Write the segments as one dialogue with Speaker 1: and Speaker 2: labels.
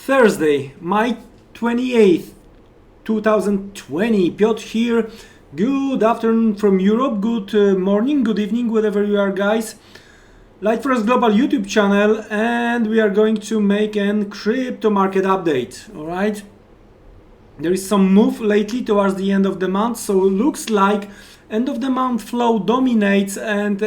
Speaker 1: Thursday, May 28th, 2020. Piotr here. Good afternoon from Europe. Good morning, good evening, wherever you are, guys. Light Forex Global YouTube channel, and we are going to make an crypto market update. All right. There is some move lately towards the end of the month, so it looks like end of the month flow dominates, and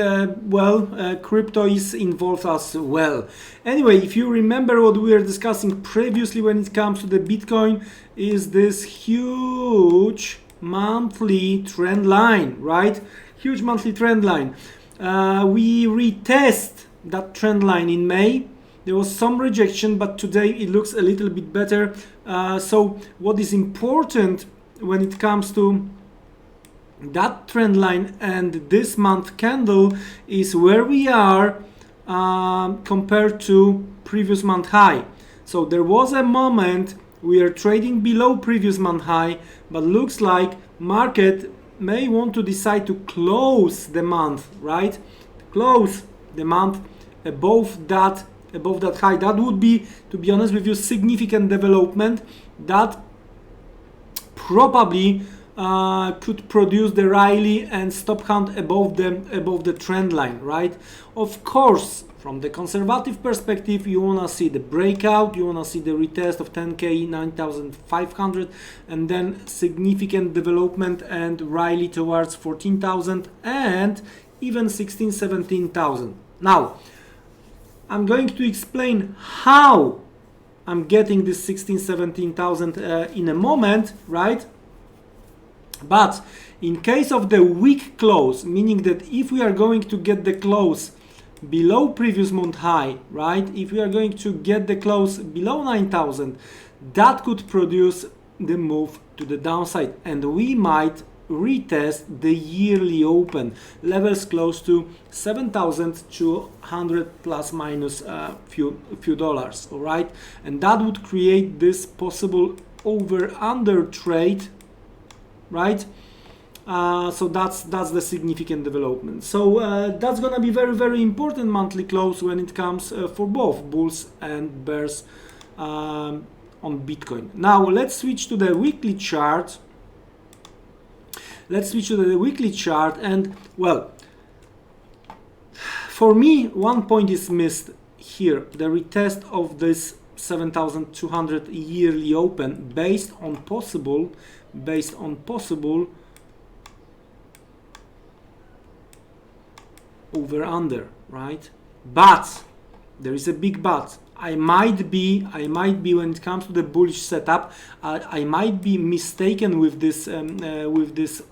Speaker 1: crypto is involved as well. Anyway, if you remember what we were discussing previously when it comes to the Bitcoin, is this huge monthly trend line, right? Huge monthly trend line. We retest that trend line in May. There was some rejection, but today it looks a little bit better. So what is important when it comes to that trend line and this month candle is where we are compared to previous month high. So there was a moment we are trading below previous month high, but looks like market may want to decide to close the month, right? Close the month above that high. That would be, to be honest with you, significant development that probably could produce the rally and stop count above the trend line, right? Of course, from the conservative perspective, you want to see the breakout, you want to see the retest of 10k 9,500, and then significant development and rally towards 14,000 and even 16 17,000. Now I'm going to explain how I'm getting this 16 17,000 in a moment, right? But in case of the weak close, meaning that if we are going to get the close below previous month high, right? If we are going to get the close below 9,000, that could produce the move to the downside, and we might retest the yearly open levels close to 7,200 plus minus a few dollars. All right, and that would create this possible over under trade, right? So that's the significant development. So that's gonna be very important monthly close when it comes for both bulls and bears on Bitcoin. Now let's switch to the weekly chart. And well, for me, one point is missed here: the retest of this 7,200 yearly open based on possible over under, right? But there is a big but. I might be when it comes to the bullish setup, I might be mistaken with this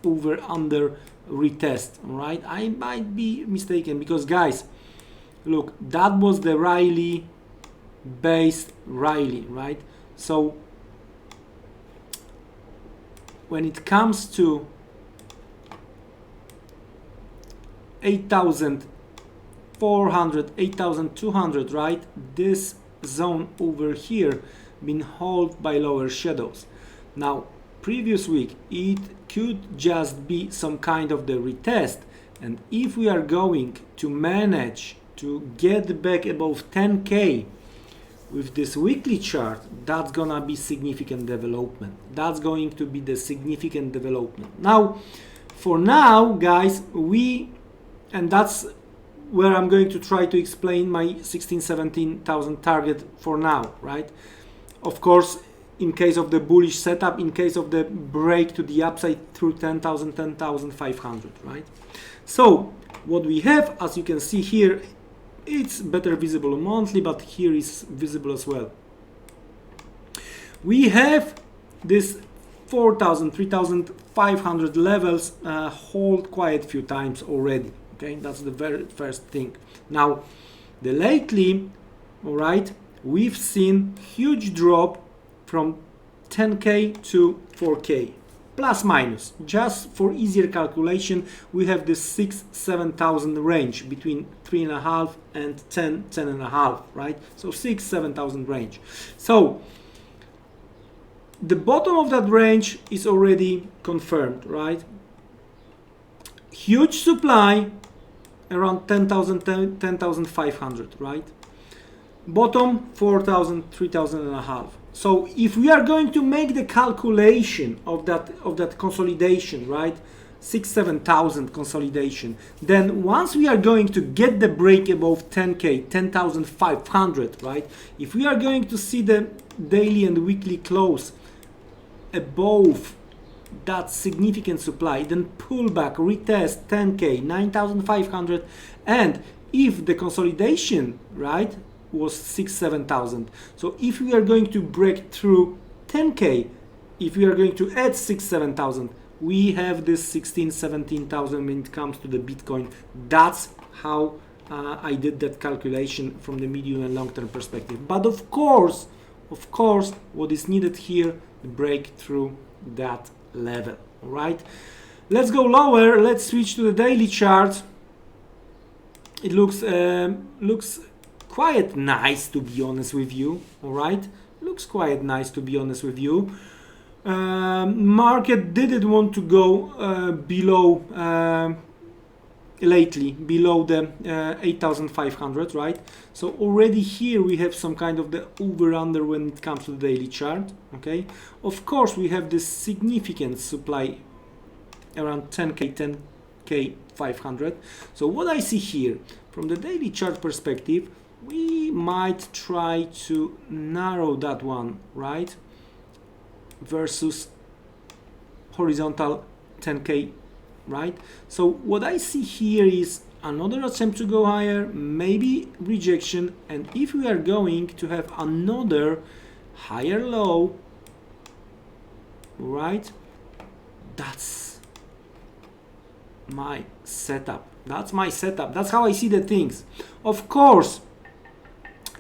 Speaker 1: over under retest, right? I might be mistaken because, guys, look, that was the Riley based rally, right? So when it comes to 8,400, 8,200, right? This zone over here been held by lower shadows. Now, previous week, it could just be some kind of the retest. And if we are going to manage to get back above 10K with this weekly chart, that's gonna be significant development. That's going to be the significant development. Now, for now, guys, and that's where I'm going to try to explain my 16 17,000 target for now, right? Of course, in case of the bullish setup, in case of the break to the upside through 10,000 10,500, right? So what we have, as you can see here, it's better visible monthly, but here is visible as well. We have this 4,000 3,500 levels hold quite a few times already. Okay, that's the very first thing. Now, lately, all right, we've seen huge drop from 10K to 4K, plus minus. Just for easier calculation, we have this 6,000-7,000 range between 3.5 and 10.5, right? So 6,000-7,000 range. So the bottom of that range is already confirmed, right? Huge supply around 10,000, 10,500, right? Bottom 4,000, 3,000 and a half. So if we are going to make the calculation of that consolidation, right, 6,000-7,000 consolidation, then once we are going to get the break above 10k, 10,500, right, if we are going to see the daily and weekly close above that significant supply, then pull back, retest 10k, 9,500, and if the consolidation, right, was 6,000-7,000, so if we are going to break through 10k, if we are going to add 6,000-7,000, we have this 16,000-17,000 when it comes to the Bitcoin. That's how I did that calculation from the medium and long-term perspective. But of course, what is needed here, break through that level. All right, let's go lower. Let's switch to the daily chart. It looks quite nice, to be honest with you. All right, looks quite nice, to be honest with you. Market didn't want to go below lately, below the 8,500, right? So already here we have some kind of the over-under when it comes to the daily chart. Okay, of course we have this significant supply around 10k 500. So what I see here from the daily chart perspective, we might try to narrow that one, right, versus horizontal 10k, right? So what I see here is another attempt to go higher, maybe rejection, and if we are going to have another higher low, right, that's my setup. That's my setup. That's how I see the things. Of course,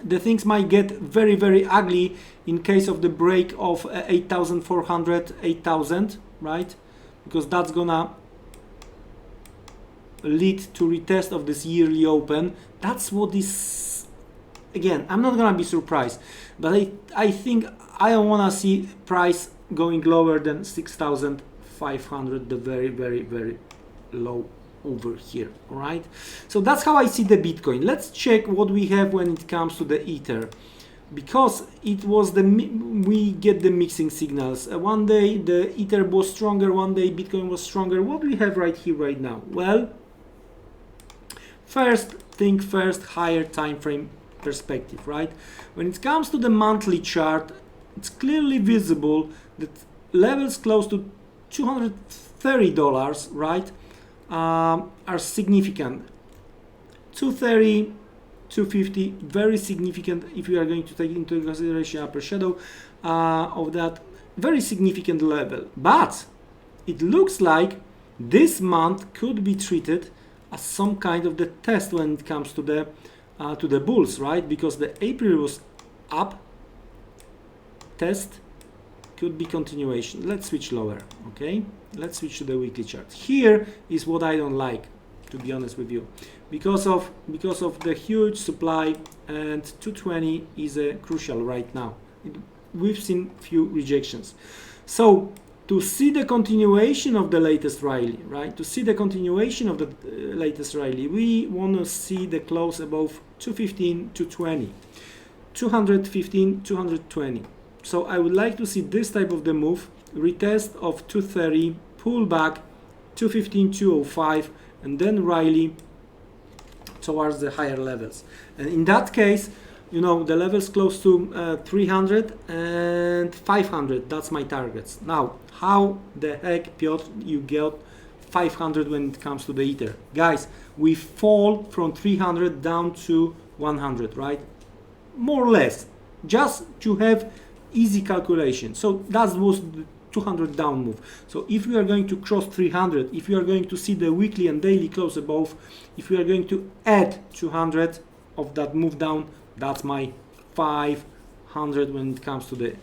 Speaker 1: the things might get very, very ugly in case of the break of 8,400, 8,000, right? Because that's gonna lead to retest of this yearly open. That's what is, again, I'm not gonna be surprised, but I think I don't wanna see price going lower than 6,500, the very, very, very low over here. All right, so that's how I see the Bitcoin. Let's check what we have when it comes to the Ether, because it was we get the mixing signals. One day the Ether was stronger, one day Bitcoin was stronger. What do we have right here right now? Well, first thing first, higher time frame perspective, right? When it comes to the monthly chart, it's clearly visible that levels close to $230, right, are significant. 230, 250, very significant if you are going to take into consideration upper shadow of that, very significant level. But it looks like this month could be treated as some kind of the test when it comes to the bulls, right? Because the April was up, test, could be continuation. Let's switch lower. Okay, let's switch to the weekly chart. Here is what I don't like, to be honest with you, because of the huge supply, and 220 is crucial right now. We've seen few rejections. So to see the continuation of the latest rally, right, to see the continuation of the latest rally, we want to see the close above 215, 220, 215, 220. So I would like to see this type of the move, retest of 230, pull back 215, 205, and then rally towards the higher levels. And in that case, you know, the levels close to 300 and 500, that's my targets. Now, how the heck, Piotr, you get 500 when it comes to the Ether? Guys, we fall from 300 down to 100, right? More or less, just to have easy calculation. So that was the 200 down move. So if we are going to cross 300, if we are going to see the weekly and daily close above, if we are going to add 200 of that move down, that's my 500 when it comes to the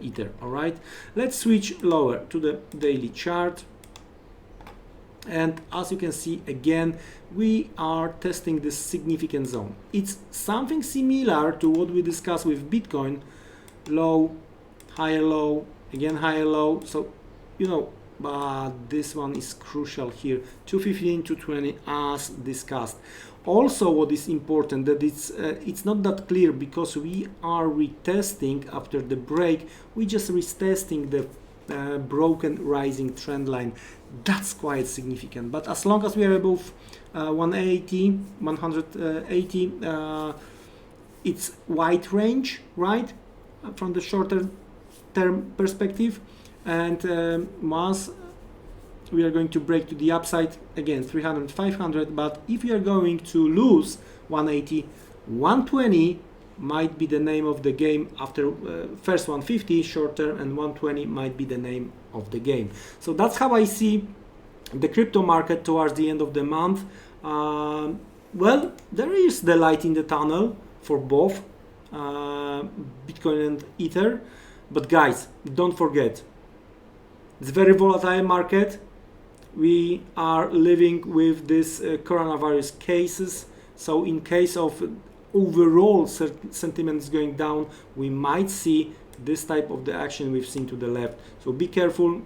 Speaker 1: Ether. All right, let's switch lower to the daily chart. And as you can see, again, we are testing this significant zone. It's something similar to what we discussed with Bitcoin. Low, higher low, again higher low. So, you know, but this one is crucial here. 215, 220 as discussed. Also, what is important that it's not that clear because we are retesting after the break. We just retesting the broken rising trend line. That's quite significant. But as long as we are above 180, it's wide range, right? From the shorter term perspective, and once we are going to break to the upside again 300, 500, but if we are going to lose 180, 120 might be the name of the game after first 150 short term, and 120 might be the name of the game. So that's how I see the crypto market towards the end of the month. Well, there is the light in the tunnel for both Bitcoin and Ether, but guys, don't forget, it's a very volatile market. We are living with this coronavirus cases, so in case of overall sentiments going down, we might see this type of the action we've seen to the left. So be careful,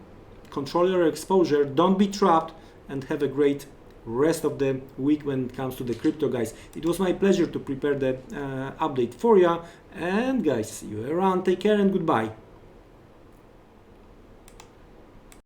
Speaker 1: control your exposure, don't be trapped, and have a great rest of the week when it comes to the crypto, guys. It was my pleasure to prepare the update for you, and guys, see you around. Take care and goodbye.